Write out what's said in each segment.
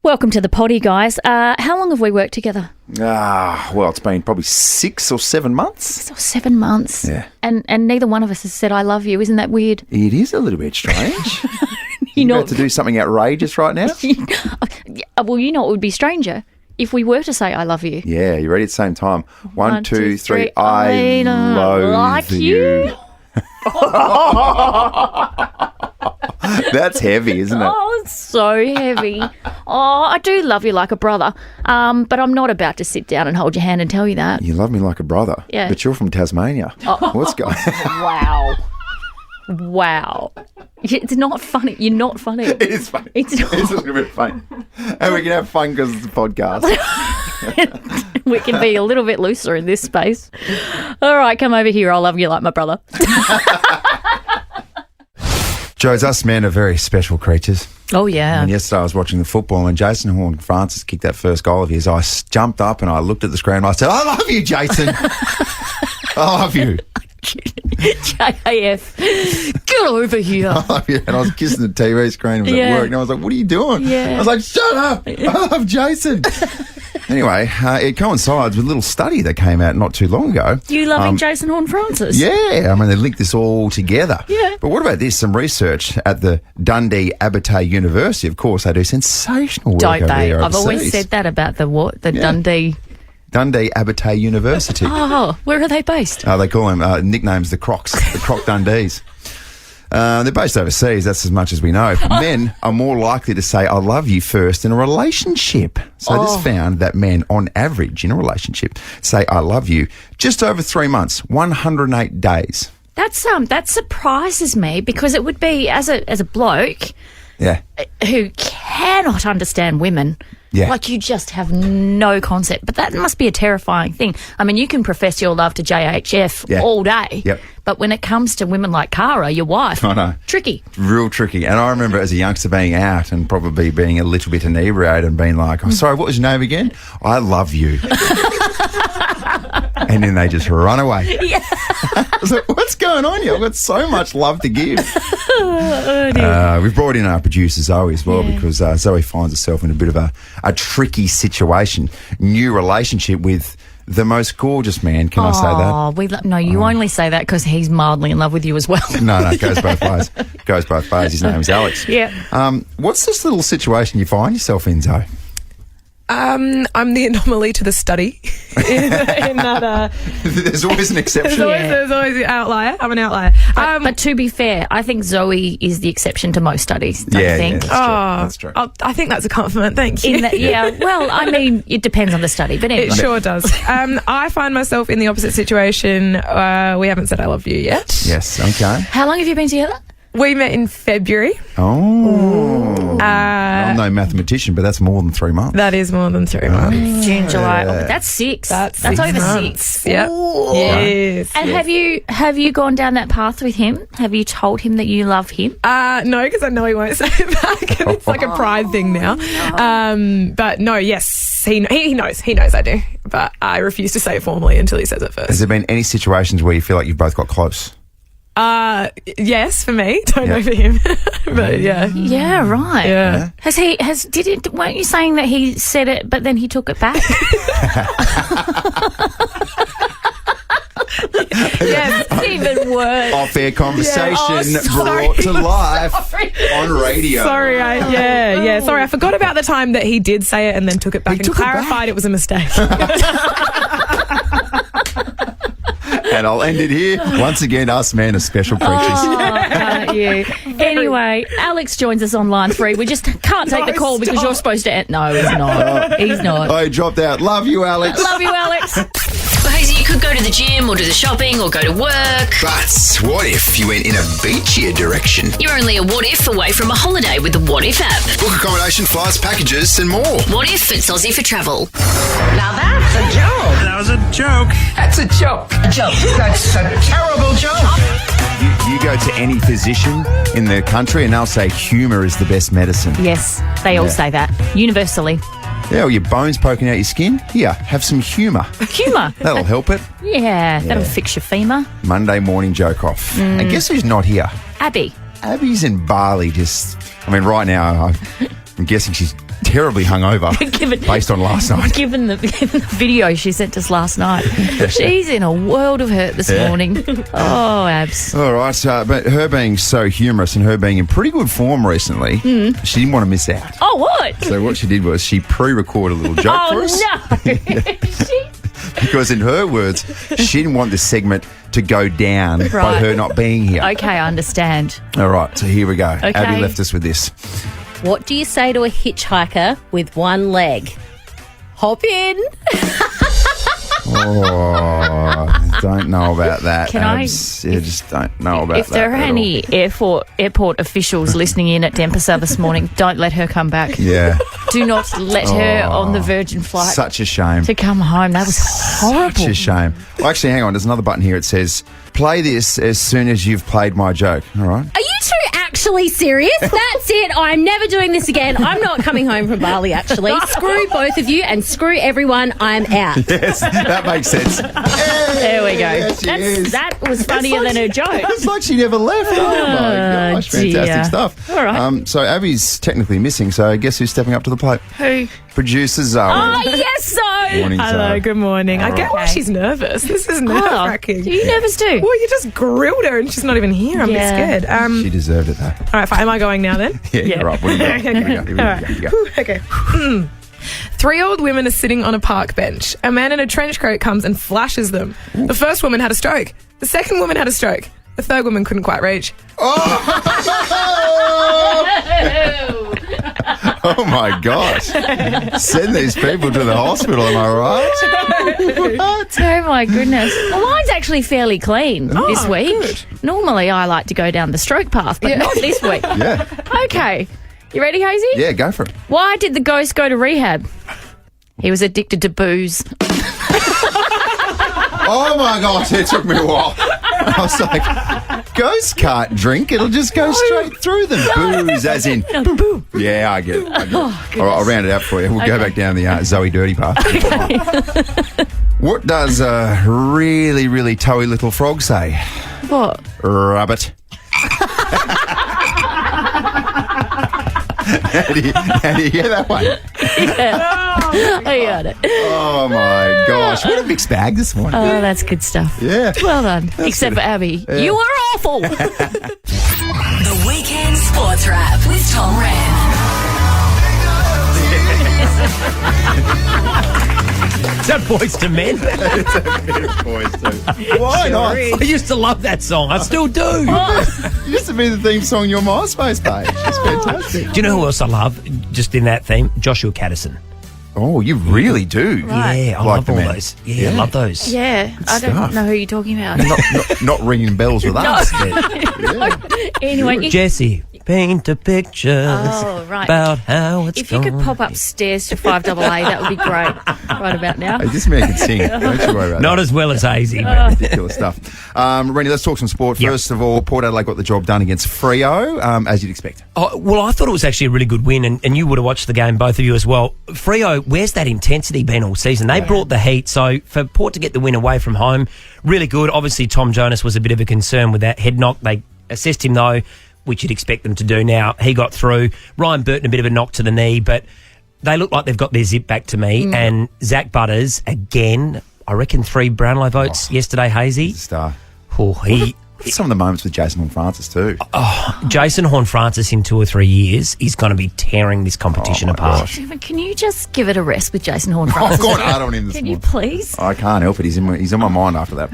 Welcome to the potty, guys. How long have we worked together? Well, it's been probably 6 or 7 months. 6 or 7 months. Yeah. And neither one of us has said I love you. Isn't that weird? It is a little bit strange. You're about to do something outrageous right now? Well, you know it would be stranger if we were to say I love you. Yeah, you ready at the same time? 1, 2, 3. I loathe like you. That's heavy, isn't it? Oh, it's so heavy. I do love you like a brother, but I'm not about to sit down and hold your hand and tell you that. You love me like a brother. Yeah. But you're from Tasmania. What's going on? Wow. It's not funny. You're not funny. It is funny. It's not. It's a little bit funny. And we can have fun because it's a podcast. We can be a little bit looser in this space. All right, come over here. I'll love you like my brother. Joes, us men are very special creatures. Oh, yeah. And yesterday I was watching the football and Jason Horne-Francis kicked that first goal of his. I jumped up and I looked at the screen and I said, I love you, Jason. I love you. JAF, get over here. I love you. And I was kissing the TV screen. It was at work. And I was like, what are you doing? Yeah. I was like, shut up. I love Jason. Anyway, it coincides with a little study that came out not too long ago. You loving Jason Horne-Francis? Yeah. I mean, they linked this all together. Yeah. But what about this? Some research at the Dundee Abertay University. Of course, they do sensational work Don't over they? there I've overseas. always said that about the what? The Dundee Abertay University. Oh, where are they based? They call them nicknames the Crocs, the Croc Dundees. They're based overseas, that's as much as we know. Men are more likely to say, I love you first in a relationship. So this found that men, on average, in a relationship, say, I love you just over 3 months, 108 days. That surprises me because it would be, as a bloke who cannot understand women, like you just have no concept. But that must be a terrifying thing. I mean, you can profess your love to JHF all day. Yep. But when it comes to women like Cara, your wife, I know. Tricky. Real tricky. And I remember as a youngster being out and probably being a little bit inebriated and being like, oh, sorry, what was your name again? I love you. And then they just run away. Yeah. I was like, what's going on here? I've got so much love to give. We've brought in our producer Zoe as well because Zoe finds herself in a bit of a tricky situation. New relationship with the most gorgeous man. Can I say that? No, you only say that because he's mildly in love with you as well. No, it goes both ways. Goes both ways. His name is Alex. Yeah. What's this little situation you find yourself in, Zoe? I'm the anomaly to the study. in that, there's always an exception. There's always an outlier. I'm an outlier. But to be fair, I think Zoe is the exception to most studies. Don't you think? That's true. I think that's a compliment. Thank you. Well, I mean, it depends on the study, but anyway. It sure does. I find myself in the opposite situation. We haven't said I love you yet. Yes, okay. How long have you been together? We met in February. I'm no mathematician, but that's more than 3 months. That is more than 3 months. June, July. That's 6. That's over months. 6. Yep. Yes. And have you gone down that path with him? Have you told him that you love him? No, because I know he won't say it back. It's like a pride thing now. But no, yes, he knows. He knows I do. But I refuse to say it formally until he says it first. Has there been any situations where you feel like you've both got close? Yes, for me. Don't know for him. But yeah. Yeah, right. Yeah. Weren't you saying that he said it but then he took it back? Yes. It's even worse. Off-air conversation brought to life on radio. Sorry, Sorry, I forgot about the time that he did say it and then took it back and clarified it was a mistake. And I'll end it here. Once again, us men are special creatures. Aren't you? Anyway, Alex joins us on line 3. We just can't take the call because you're supposed to... No, he's not. He's not. Oh, he dropped out. Love you, Alex. Love you, Alex. Well, Hayesy, you could go to the gym or do the shopping or go to work. But what if you went in a beachier direction? You're only a what if away from a holiday with the What If app. Book accommodation, flights, packages and more. What if it's Aussie for travel? Now that's a joke. That was a joke. That's a joke. A joke. That's a terrible joke. You go to any physician in the country and they'll say humour is the best medicine. Yes, they all say that. Universally. Yeah, or your bones poking out your skin. Here, have some humour. Humour. That'll help it. Yeah, that'll fix your femur. Monday morning joke off. And guess who's not here? Abby. Abby's in Bali right now, I'm guessing she's terribly hungover based on last night. Given the video she sent us last night, she's in a world of hurt this morning. Oh, abs. All right, but her being so humorous and her being in pretty good form recently, she didn't want to miss out. Oh, what? So what she did was she pre-recorded a little joke for us. Oh, no. Because in her words, she didn't want this segment to go down by her not being here. Okay, I understand. All right, so here we go. Okay. Abby left us with this. What do you say to a hitchhiker with one leg? Hop in. Oh, don't know about that. Can Abs. I just don't know about that. If there are any airport officials listening in at Denpasar this morning, don't let her come back. Yeah. Do not let her on the Virgin flight. Such a shame. To come home. That was horrible. Such a shame. Well, actually, hang on. There's another button here. It says, play this as soon as you've played my joke. All right. Are you two actually serious? That's it. I'm never doing this again. I'm not coming home from Bali, actually. Screw both of you and screw everyone. I'm out. Yes, that makes sense. There we go. Yes, that was funnier than her joke. It's like she never left. Oh, my gosh. dear. Fantastic stuff. All right. So Abby's technically missing, so guess who's stepping up to the plate? Who? Producer Zoe. Oh, yes, Zoe. Morning, Hello, Zoe. good morning. I get why she's nervous. This is nerve-wracking. Are you nervous too? Well, you just grilled her and she's not even here. I'm a bit Yeah. scared. She deserved it, though. All right, fine. Am I going now then? Yeah, you're right. What do you got? Here we go. Here we go. Here we go. Okay. 3 old women are sitting on a park bench. A man in a trench coat comes and flashes them. The first woman had a stroke. The second woman had a stroke. The third woman couldn't quite reach. Oh, my gosh. Send these people to the hospital, am I right? What? Oh, my goodness. Well, mine's actually fairly clean this week. good. Normally, I like to go down the stroke path, but not this week. Yeah. Okay. You ready, Hayesy? Yeah, go for it. Why did the ghost go to rehab? He was addicted to booze. Oh, my gosh. It took me a while. I was like, ghosts can't drink. It'll just go straight through them. Booze, as in... Boo. Yeah, I get it. All right, I'll round it out for you. We'll go back down the Zoe dirty path. What does a really, really toey little frog say? What? Rabbit. How do you hear that one? I got it. Oh, my gosh. What a mixed bag this morning. Oh, that's good stuff. Yeah. Well done. Except for Abby. Yeah. You were awful. The Weekend Sports Wrap with Tom Rehn. Is that Boys to Men? Why not? I used to love that song. I still do. It used to be the theme song on your MySpace page. It's fantastic. Do you know who else I love? Just in that theme, Joshua Caddison. Oh, you really do. Yeah, I Like love the all man. those. Yeah, I love those. Yeah, I don't stuff. know who you're talking about. Not ringing bells with us. Anyway, Jesse, paint a picture Oh, right. about how it's if you could pop upstairs to 5AA, that would be great. Right about now. Hey, this man can sing. Don't you worry about Not that. as well as Hayesy, but Ridiculous stuff. Rennie, let's talk some sport. Yep. First of all, Port Adelaide got the job done against Freo, as you'd expect. well, I thought it was actually a really good win, and you would have watched the game, both of you as well. Freo, where's that intensity been all season? They brought the heat, so for Port to get the win away from home, really good. Obviously, Tom Jonas was a bit of a concern with that head knock. They assessed him, though, which you'd expect them to do now. He got through. Ryan Burton, a bit of a knock to the knee, but they look like they've got their zip back to me. And Zach Butters, again, I reckon 3 Brownlow votes yesterday, Hayesy. Star. Oh, Some of the moments with Jason Horne-Francis too. Jason Horne-Francis in 2 or 3 years is going to be tearing this competition Oh, my apart. gosh. Can you just give it a rest with Jason Horne? I've gone hard on him this Can you morning. please? I can't help it. He's on my mind after that.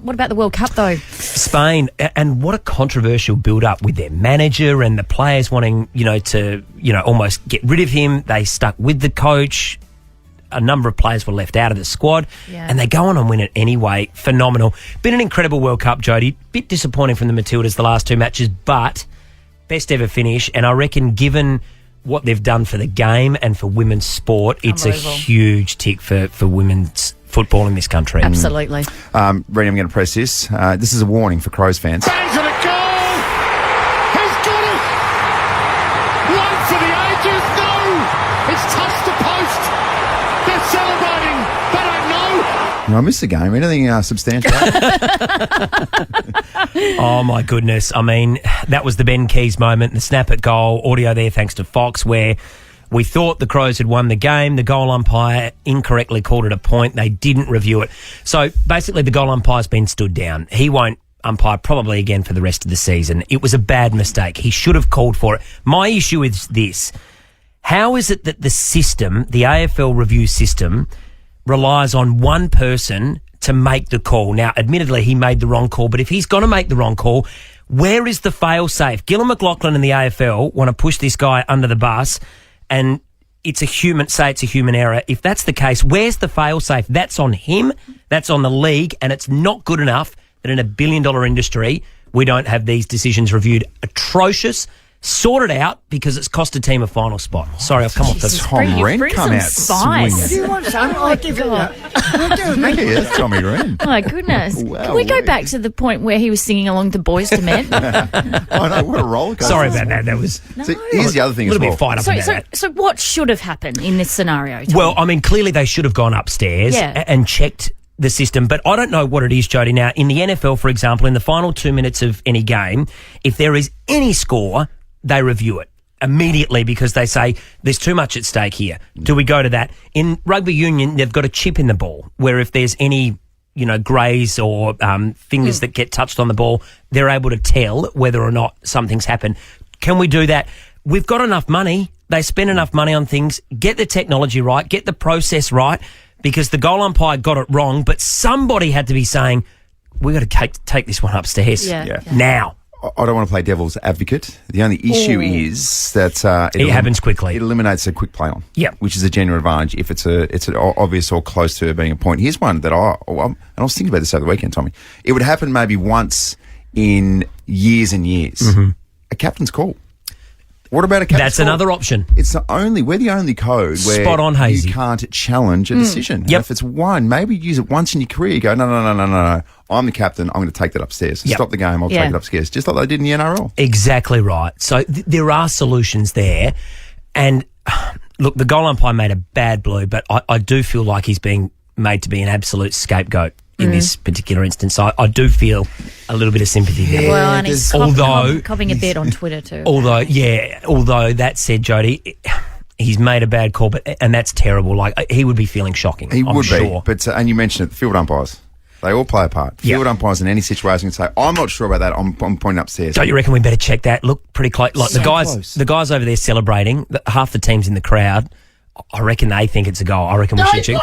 What about the World Cup, though? Spain, and what a controversial build-up with their manager and the players wanting, to, almost get rid of him. They stuck with the coach. A number of players were left out of the squad, and they go on and win it anyway. Phenomenal. Been an incredible World Cup, Jodie. Bit disappointing from the Matildas the last 2 matches, but best ever finish. And I reckon given what they've done for the game and for women's sport, it's a huge tick for women's football in this country. Absolutely. Rennie, I'm going to press this. This is a warning for Crows fans. Bangs at a goal! He's got it! One for the ages! No! It's touched the post! They're celebrating! They don't know! I missed the game. Anything substantial? Oh, my goodness. I mean, that was the Ben Keys moment, the snap at goal. Audio there thanks to Fox, where We thought the Crows had won the game. The goal umpire incorrectly called it a point. They didn't review it. So basically the goal umpire's been stood down. He won't umpire probably again for the rest of the season. It was a bad mistake. He should have called for it. My issue is this. How is it that the system, the AFL review system, relies on one person to make the call? Now, admittedly, he made the wrong call, but if he's going to make the wrong call, where is the fail-safe? Gillon McLachlan and the AFL want to push this guy under the bus, and it's a human error. If that's the case, where's the fail-safe? That's on him, that's on the league, and it's not good enough that in a billion-dollar industry we don't have these decisions reviewed. Atrocious. Sorted out because it's cost a team a final spot. Sorry, I've come off the Tom Rehn come out spice. swinging. You want some? I'll give it that's Tommy Rehn. My goodness. Wow, Can we go back to the point where he was singing along to Boys to Men? I know, what a roller coaster. Sorry about that. That was... So here's the other thing a as little well. bit fired up about that. So what should have happened in this scenario, Tom? Well, I mean, clearly they should have gone upstairs and checked the system, but I don't know what it is, Jody. Now, in the NFL, for example, in the final 2 minutes of any game, if there is any score, they review it immediately because they say there's too much at stake here. Do we go to that? In rugby union, they've got a chip in the ball where if there's any, grays or fingers that get touched on the ball, they're able to tell whether or not something's happened. Can we do that? We've got enough money. They spend enough money on things. Get the technology right. Get the process right, because the goal umpire got it wrong, but somebody had to be saying, we've got to take this one upstairs now. I don't want to play devil's advocate. The only issue is that it happens quickly. It eliminates a quick play on, which is a genuine advantage if it's an obvious or close to being a point. Here's one that I was thinking about this over the weekend, Tommy. It would happen maybe once in years and years. Mm-hmm. A captain's call. What about a captain's That's call? another option. We're the only code where Spot on, Hayesy. You can't challenge a decision. Yep. If it's one, maybe use it once in your career. You go, no. I'm the captain. I'm going to take that upstairs. Stop the game. I'll take it upstairs. Just like they did in the NRL. Exactly right. So there are solutions there. And look, the goal umpire made a bad blue, but I do feel like he's being made to be an absolute scapegoat in this particular instance. I do feel a little bit of sympathy there. Well, and he's copping a bit on Twitter too. Although that said, Jody, he's made a bad call, and that's terrible. Like, he would be feeling shocking. He would be. But and you mentioned it, field umpires. They all play a part. Field umpires in any situation can say, I'm not sure about that. I'm pointing upstairs. Don't you reckon we better check that? Look pretty close. Like So the guys over there celebrating, half the team's in the crowd. I reckon they think it's a goal. I reckon we should check.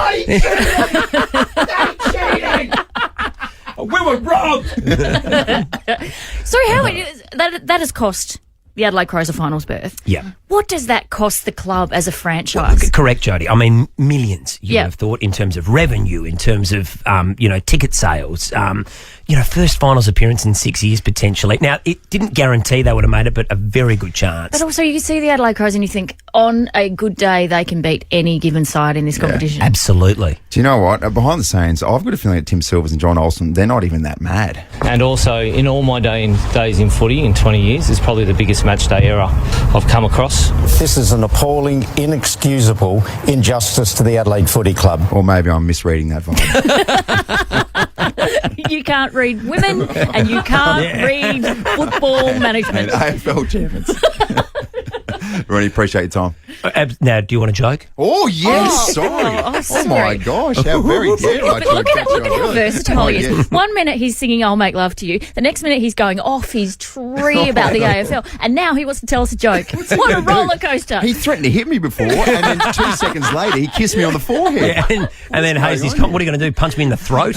We were robbed. Sorry, that has cost the Adelaide Crows a finals berth. Yeah. What does that cost the club as a franchise? Well, correct, Jody. I mean, millions, you would have thought, in terms of revenue, in terms of, ticket sales, first finals appearance in 6 years potentially. Now, it didn't guarantee they would have made it, but a very good chance. But also, you see the Adelaide Crows and you think, on a good day, they can beat any given side in this competition. Absolutely. Do you know what? Behind the scenes, I've got a feeling that Tim Silvers and John Olsen, they're not even that mad. And also, in all my days in footy, in 20 years, it's probably the biggest match day error I've come across. This is an appalling, inexcusable injustice to the Adelaide Footy Club. Or maybe I'm misreading that vibe. You can't read women and you can't read football management. And AFL champions. Ronnie, appreciate your time. Now, do you want a joke? Oh, yes. Sorry. Oh, my gosh. How very dare I try to catch you. Look at how versatile he is. 1 minute he's singing I'll Make Love to You. The next minute he's going off his tree about the AFL. And now he wants to tell us a joke. What a roller coaster. He threatened to hit me before, and then 2 seconds later he kissed me on the forehead. Yeah, and then Hayesy, what are you going to do, punch me in the throat?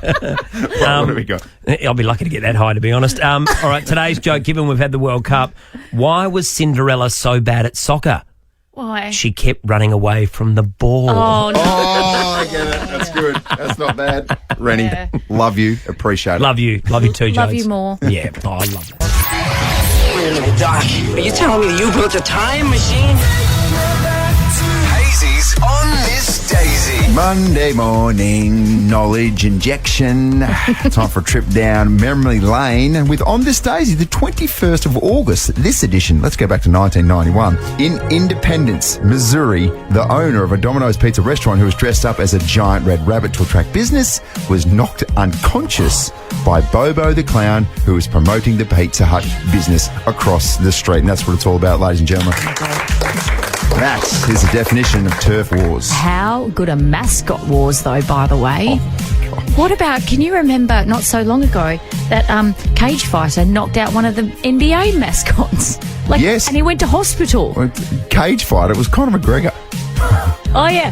What have we got? I'll be lucky to get that high, to be honest. All right, today's joke, given we've had the World Cup, why was Cinderella so bad at soccer? Why? She kept running away from the ball. Oh, no. Oh, I get it. That's good. That's not bad. Rennie, love you. Appreciate it. Love you. Love you too, Jones. Love you more. Yeah. Oh, I love that. Wait a minute, Doc. Are you telling me you built a time machine? Hazy's on Miss Daisy. Monday morning knowledge injection. Time for a trip down memory lane with On This Daisy, the 21st of August. This edition, let's go back to 1991. In Independence, Missouri, the owner of a Domino's pizza restaurant who was dressed up as a giant red rabbit to attract business was knocked unconscious by Bobo the Clown, who was promoting the Pizza Hut business across the street. And that's what it's all about, ladies and gentlemen. Max, here's the definition of turf wars. How good are mascot wars, though, by the way? What about, can you remember not so long ago that cage fighter knocked out one of the NBA mascots? Yes. And he went to hospital. Cage fighter, it was Conor McGregor. Oh, yeah.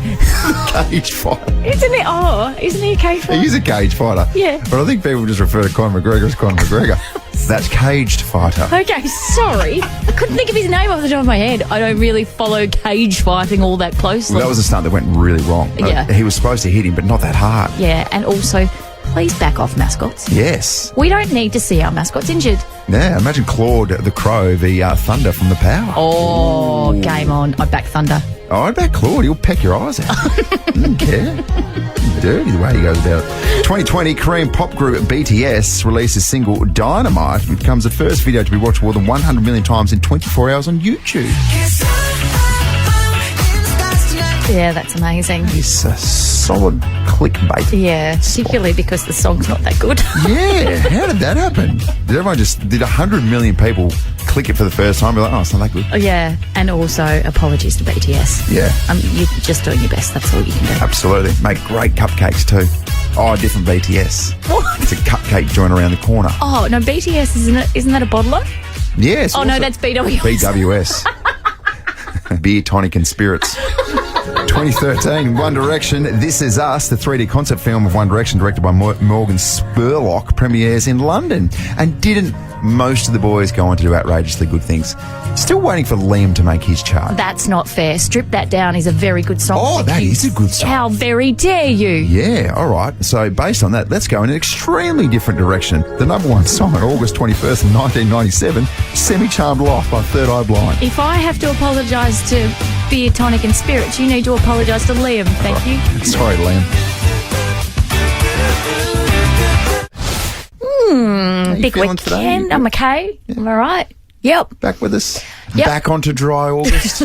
Cage fighter. Isn't it? Oh, isn't he a cage fighter? He's a cage fighter. Yeah. But I think people just refer to Conor McGregor as Conor McGregor. That's caged fighter. Okay, sorry. I couldn't think of his name off the top of my head. I don't really follow cage fighting all that closely. Well, that was a stunt that went really wrong. Yeah. He was supposed to hit him, but not that hard. Yeah, and also, please back off, mascots. Yes. We don't need to see our mascots injured. Yeah, imagine Claude the Crow v Thunder from The Power. Oh, game on. I back Thunder. Oh, I bet Claude, he'll peck your eyes out. Doesn't care. Dirty the way he goes about it. 2020, Korean pop group BTS releases single Dynamite, which becomes the first video to be watched more than 100 million times in 24 hours on YouTube. Yeah, that's amazing. It's a solid clickbait. Yeah, particularly because the song's not that good. Yeah, how did that happen? Did 100 million people click it for the first time and be like, oh, it's not that good? Oh, yeah, and also apologies to BTS. Yeah. You're just doing your best. That's all you can do. Absolutely. Make great cupcakes too. Oh, different BTS. What? It's a cupcake joint around the corner. Oh, no, BTS, isn't that a bottler? Yes. Oh, no, that's BWS. BWS. Beer, tonic and spirits. 2013, One Direction, This Is Us, the 3D concept film of One Direction, directed by Morgan Spurlock, premieres in London. And didn't most of the boys go on to do outrageously good things? Still waiting for Liam to make his chart. That's not fair. Strip That Down is a very good song. Oh, that is a good song. How very dare you? Yeah, all right. So based on that, let's go in an extremely different direction. The number one song on August 21st, 1997, Semi-Charmed Life by Third Eye Blind. If I have to apologise to Beer, Tonic and Spirits, you need to apologise to Liam. Thank you. Sorry, Liam. Big weekend. Today? I'm okay. Yeah. I'm all right. Yep. Back with us. Yep. Back onto Dry August.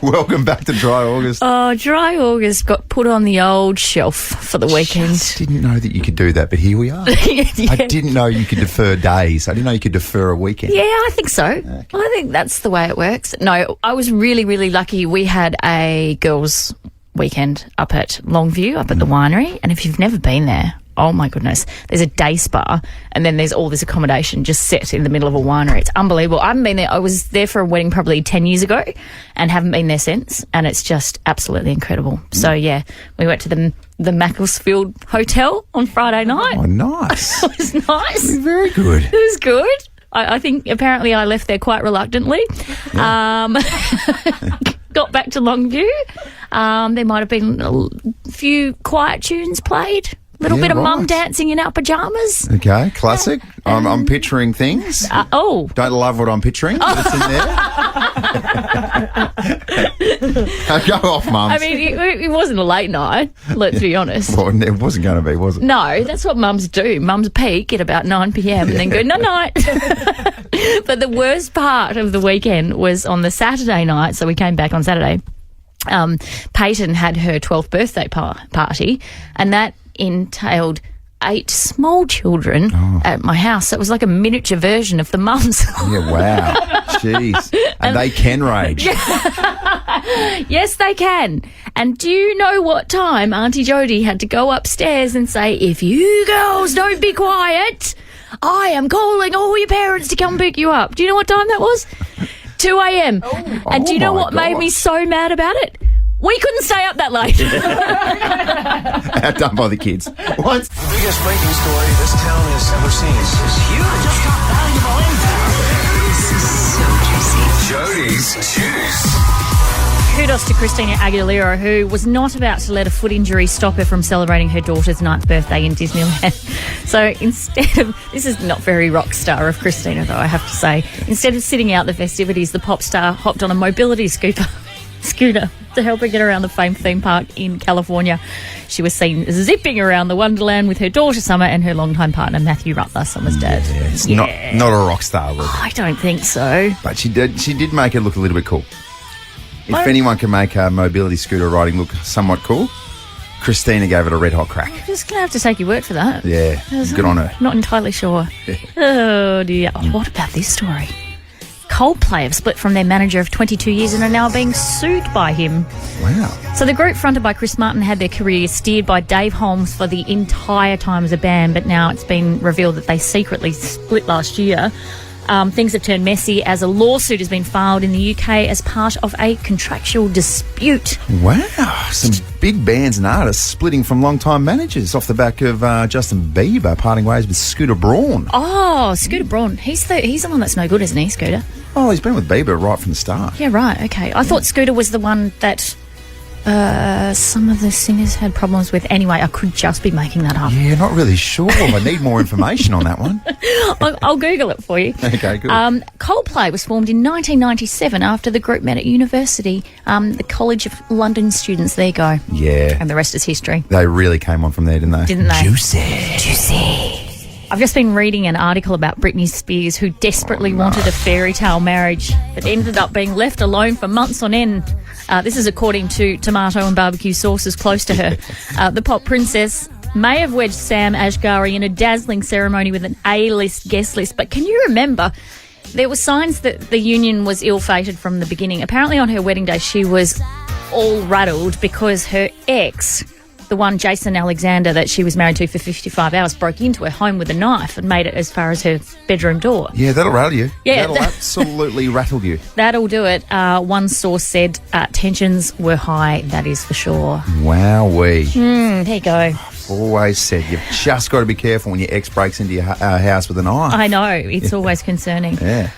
Welcome back to Dry August. Oh, Dry August got put on the old shelf for the weekend. Just didn't know that you could do that, but here we are. Yeah. I didn't know you could defer days. I didn't know you could defer a weekend. Yeah, I think so. Okay. I think that's the way it works. No, I was really, really lucky. We had a girls' weekend up at Longview, up at the winery, and if you've never been there, oh my goodness, there's a day spa and then there's all this accommodation just set in the middle of a winery. It's unbelievable. I haven't been there. I was there for a wedding probably 10 years ago and haven't been there since, and it's just absolutely incredible. So yeah, we went to the Macclesfield Hotel on Friday night. Oh, nice. It was nice. Very good. It was good. I think apparently I left there quite reluctantly. Yeah. Got back to Longview. There might have been a few quiet tunes played. Little bit of mum dancing in our pyjamas. Okay, classic. I'm picturing things. Don't love what I'm picturing. That's in there. Go off, mums. I mean, it wasn't a late night, let's be honest. Well, it wasn't going to be, was it? No, that's what mums do. Mums peak at about 9 p.m. and then go, night. But the worst part of the weekend was on the Saturday night, so we came back on Saturday. Peyton had her 12th birthday party, and that entailed 8 small children at my house. So it was like a miniature version of the mums. Yeah, wow. Jeez. And they can rage. Yes, they can. And do you know what time Auntie Jodie had to go upstairs and say, if you girls don't be quiet, I am calling all your parents to come pick you up. Do you know what time that was? 2 a.m. And do you know what made me so mad about it? We couldn't stay up that late. Outdone by the kids. What? The biggest breaking story this town has ever seen. This is huge. Just got valuable info. This is so juicy. Jodies Juice. Kudos to Christina Aguilera, who was not about to let a foot injury stop her from celebrating her daughter's 9th birthday in Disneyland. So instead of, this is not very rock star of Christina though, I have to say, instead of sitting out the festivities, the pop star hopped on a mobility scooter to help her get around the famed theme park in California. She was seen zipping around the Wonderland with her daughter Summer and her longtime partner Matthew Rutler, Summer's dad. Yeah, it's not a rock star, was it? I don't think so. But she did make it look a little bit cool. If anyone can make a mobility scooter riding look somewhat cool, Christina gave it a red hot crack. I'm just going to have to take your word for that. Yeah, good on her. Not entirely sure. Oh dear. What about this story? Coldplay have split from their manager of 22 years and are now being sued by him. Wow. So the group fronted by Chris Martin had their career steered by Dave Holmes for the entire time as a band, but now it's been revealed that they secretly split last year. Things have turned messy as a lawsuit has been filed in the UK as part of a contractual dispute. Wow. Some big bands and artists splitting from long-time managers off the back of Justin Bieber parting ways with Scooter Braun. Oh, Scooter Braun. He's the one that's no good, isn't he, Scooter? Oh, he's been with Bieber right from the start. Yeah, right. Okay. I thought Scooter was the one that some of the singers had problems with. Anyway, I could just be making that up. Yeah, not really sure. I need more information on that one. I'll Google it for you. Okay, good. Coldplay was formed in 1997 after the group met at university, the College of London students. There you go. Yeah. And the rest is history. They really came on from there, didn't they? Didn't they? Juicy. I've just been reading an article about Britney Spears, who desperately wanted a fairy tale marriage, but ended up being left alone for months on end. This is according to tomato and barbecue sources close to her. The pop princess may have wedged Sam Asghari in a dazzling ceremony with an A-list guest list, but can you remember there were signs that the union was ill-fated from the beginning? Apparently on her wedding day she was all rattled because her ex, the one Jason Alexander that she was married to for 55 hours, broke into her home with a knife and made it as far as her bedroom door. Yeah, that'll rattle you. Yeah, that'll absolutely rattle you. That'll do it. One source said tensions were high, that is for sure. Wowee. There you go. I've always said you've just got to be careful when your ex breaks into your house with a knife. I know, it's always concerning. Yeah.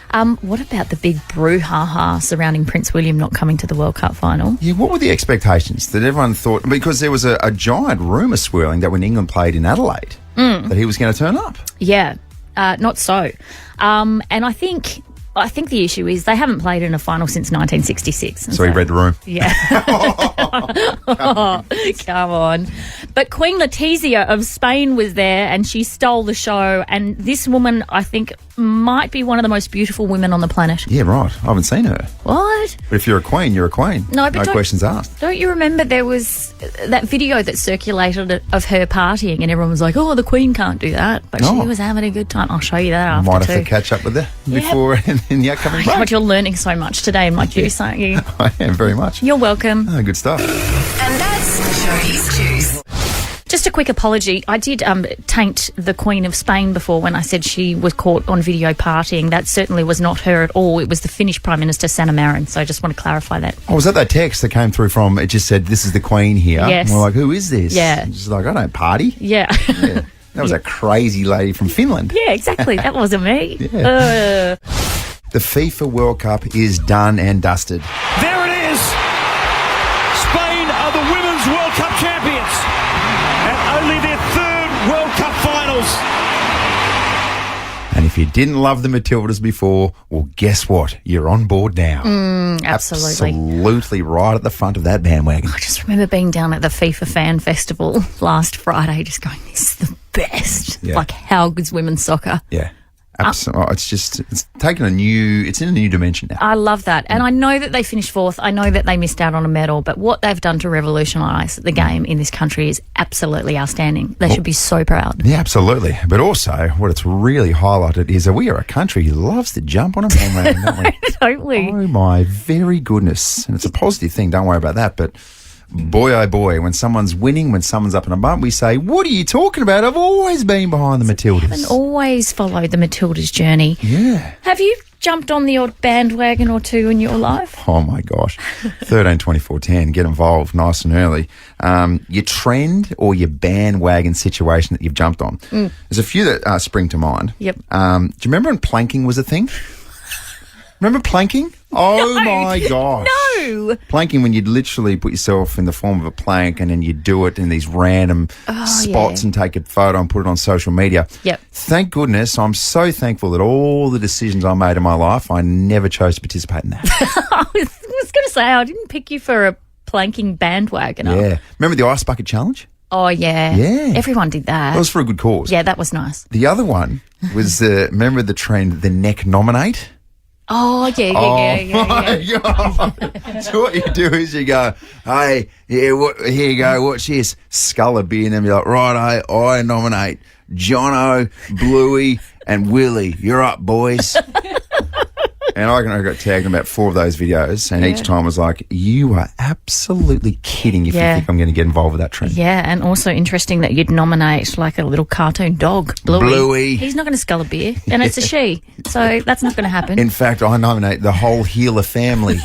What about the big brouhaha surrounding Prince William not coming to the World Cup final? Yeah, what were the expectations that everyone thought? Because there was a giant rumour swirling that when England played in Adelaide, that he was going to turn up. Yeah, not so. And I think the issue is they haven't played in a final since 1966. So he read the room. Yeah. Come on. But Queen Letizia of Spain was there and she stole the show. And this woman, I think, might be one of the most beautiful women on the planet. Yeah, right. I haven't seen her. What? But if you're a queen, you're a queen. No, but no questions asked. Don't you remember there was that video that circulated of her partying and everyone was like, oh, the Queen can't do that. But she was having a good time. I'll show you that after Might have to catch up with her before in the upcoming break. God, you're learning so much today in my juice, aren't you? I am very much. You're welcome. Oh, good stuff. And that's Jodies Juice. Just a quick apology. I did taint the Queen of Spain before when I said she was caught on video partying. That certainly was not her at all. It was the Finnish Prime Minister, Sanna Marin. So I just want to clarify that. Oh, was that text that came through from, it just said, this is the Queen here? Yes. And we're like, who is this? Yeah. She's like, I don't party. Yeah. Yeah. That was a crazy lady from Finland. Yeah, exactly. That wasn't me. Yeah. The FIFA World Cup is done and dusted. There it is. Spain are the Women's World Cup champions. And only their third World Cup finals. And if you didn't love the Matildas before, well, guess what? You're on board now. Absolutely. Absolutely right at the front of that bandwagon. I just remember being down at the FIFA Fan Festival last Friday just going, this is the best. Yeah. Like, how good's women's soccer? Yeah. Absolutely. It's taken it's in a new dimension now. I love that. And I know that they finished fourth. I know that they missed out on a medal, but what they've done to revolutionise the game in this country is absolutely outstanding. They should be so proud. Yeah, absolutely. But also, what it's really highlighted is that we are a country who loves to jump on a bandwagon, don't we? Don't we? Oh, my very goodness. And it's a positive thing. Don't worry about that. But boy, oh boy, when someone's winning, when someone's up and about, we say, what are you talking about? I've always been behind the Matildas. And always followed the Matildas' journey. Yeah. Have you jumped on the odd bandwagon or two in your life? Oh, my gosh. 13, 24, 10. Get involved nice and early. Your trend or your bandwagon situation that you've jumped on. There's a few that spring to mind. Yep. Do you remember when planking was a thing? Remember planking? Oh, my gosh. No. Planking, when you'd literally put yourself in the form of a plank and then you'd do it in these random spots and take a photo and put it on social media. Yep. Thank goodness. I'm so thankful that all the decisions I made in my life, I never chose to participate in that. I was going to say, I didn't pick you for a planking bandwagon. Yeah. Remember the ice bucket challenge? Oh, yeah. Yeah. Everyone did that. That was for a good cause. Yeah, that was nice. The other one was, remember the trend, the neck nominate? Oh, yeah. My God. So what you do is you go, hey, here you go, watch this, scull a beer, and then be like, right, I nominate Jono, Bluey, and Willie. You're up, boys. And I reckon I got tagged in about 4 of those videos, and each time I was like, you are absolutely kidding if you think I'm going to get involved with that trend. Yeah, and also interesting that you'd nominate like a little cartoon dog, Bluey. He's not going to scull a beer, and it's a she, so that's not going to happen. In fact, I nominate the whole Healer family.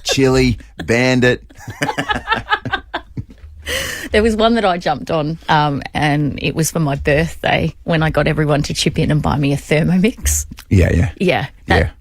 Chili, Bandit. There was one that I jumped on, and it was for my birthday when I got everyone to chip in and buy me a Thermomix. Yeah.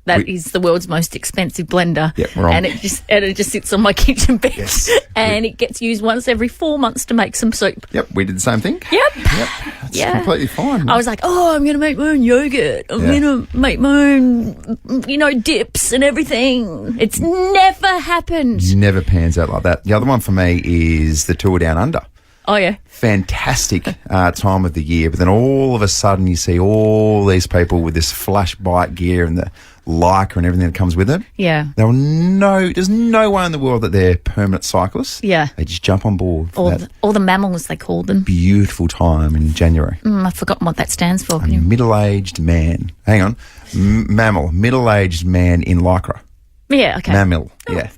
That is the world's most expensive blender. Yeah, we're on. And it just sits on my kitchen bench, and it gets used once every 4 months to make some soup. Yep, we did the same thing. Yep. That's completely fine. I was like, I'm going to make my own yogurt. I'm going to make my own, dips and everything. It's never happened. Never pans out like that. The other one for me is the Tour Down Under. Oh, yeah. Fantastic time of the year, but then all of a sudden you see all these people with this flash bike gear and the lycra and everything that comes with it. Yeah. There's no way in the world that they're permanent cyclists. Yeah. They just jump on board. All the mammals, they call them. Beautiful time in January. I've forgotten what that stands for. A middle-aged man. Hang on. Mammal. Middle-aged man in lycra. Yeah, okay. Mammal, yeah.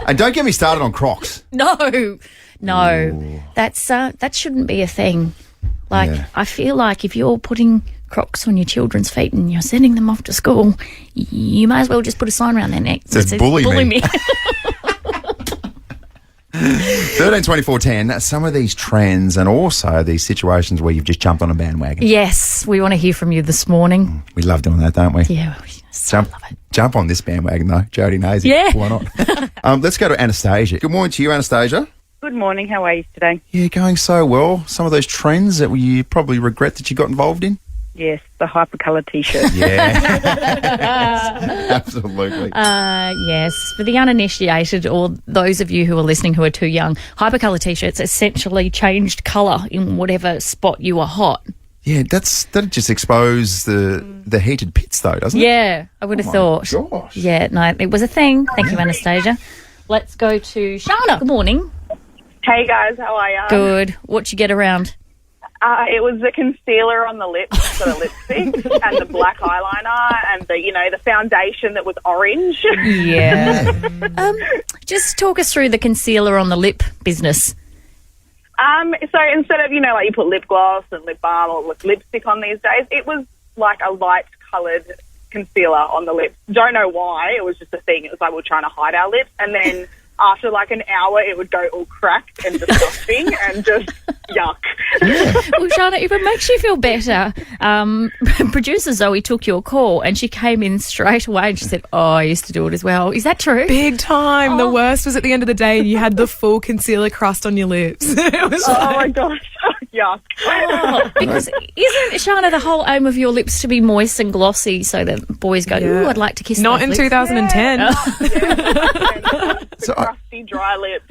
And don't get me started on Crocs. No. That shouldn't be a thing. I feel like if you're putting Crocs on your children's feet and you're sending them off to school, you may as well just put a sign around their neck that says bully me. 13, 24, 10, some of these trends and also these situations where you've just jumped on a bandwagon. Yes, we want to hear from you this morning. We love doing that, don't we? Yeah, love it. Jump on this bandwagon though, Jodie and Hayesy. Yeah. Why not? Let's go to Anastasia. Good morning to you, Anastasia. Good morning. How are you today? Yeah, going so well. Some of those trends that you probably regret that you got involved in? Yes, the hypercolour T-shirt. Yeah. Absolutely. Yes. For the uninitiated or those of you who are listening who are too young, hypercolour T-shirts essentially changed colour in whatever spot you are hot. Yeah, that just expose the heated pits though, doesn't it? Yeah, I would have thought. Gosh. Yeah, no, it was a thing. Thank you, Anastasia. Let's go to Shana. Good morning. Hey guys, how are you? Good. What'd you get around? It was the concealer on the lips for the lipstick and the black eyeliner and the foundation that was orange. Yeah. Just talk us through the concealer on the lip business. So instead of, you put lip gloss and lip balm or lipstick on these days, it was like a light coloured concealer on the lips. Don't know why. It was just a thing. It was like we were trying to hide our lips, and then after like an hour, it would go all cracked and disgusting and just yuck. Well, Shana, if it makes you feel better, producer Zoe took your call and she came in straight away and she said, I used to do it as well. Is that true? Big time. The worst was at the end of the day and you had the full concealer crust on your lips. It was my gosh. Yuck. Because isn't, Shana, the whole aim of your lips to be moist and glossy so that boys go, ooh, I'd like to kiss Not those in lips. 2010. So crusty, dry lips.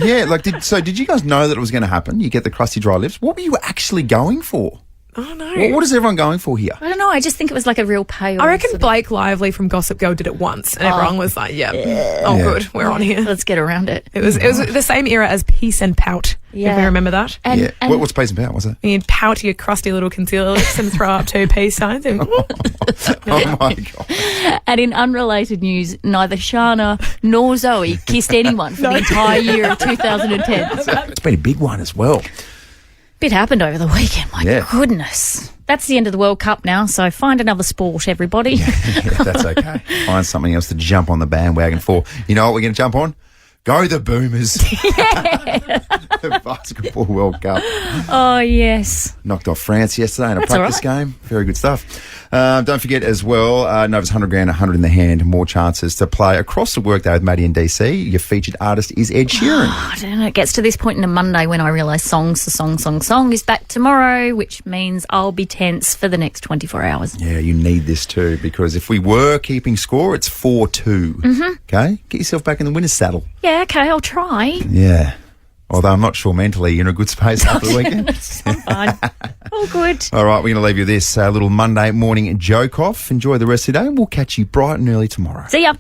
Yeah, did you guys know that it was going to happen? You get the crusty, dry lips. What were you actually going for? Oh, no. What is everyone going for here? I don't know. I just think it was like a real pale. I reckon Blake Lively from Gossip Girl did it once and everyone was like, good, we're on here. Let's get around it. It was the same era as Peace and Pout, if you remember that. And what's Peace and Pout? What's that? You'd pout your crusty little concealer lips and throw up two peace signs. And Oh, my God. And in unrelated news, neither Shana nor Zoe kissed anyone for the entire year of 2010. It's been a big one as well. Bit happened over the weekend, my goodness. That's the end of the World Cup now, so find another sport, everybody. That's okay. Find something else to jump on the bandwagon for. You know what we're going to jump on? Go the Boomers. The Basketball World Cup. Oh, yes. Knocked off France yesterday in a That's practice game. Very good stuff. Don't forget as well, Nova's 100 grand, 100 in the hand. More chances to play across the workday with Maddie and Daysey. Your featured artist is Ed Sheeran. I don't know. It gets to this point in a Monday when I realise the song is back tomorrow, which means I'll be tense for the next 24 hours. Yeah, you need this too, because if we were keeping score, it's 4-2. Mm-hmm. Okay? Get yourself back in the winner's saddle. Yeah, okay, I'll try. Yeah. Although I'm not sure mentally you're in a good space after the weekend. I'm fine. All good. All right, we're going to leave you with this little Monday morning joke off. Enjoy the rest of the day. We'll catch you bright and early tomorrow. See ya.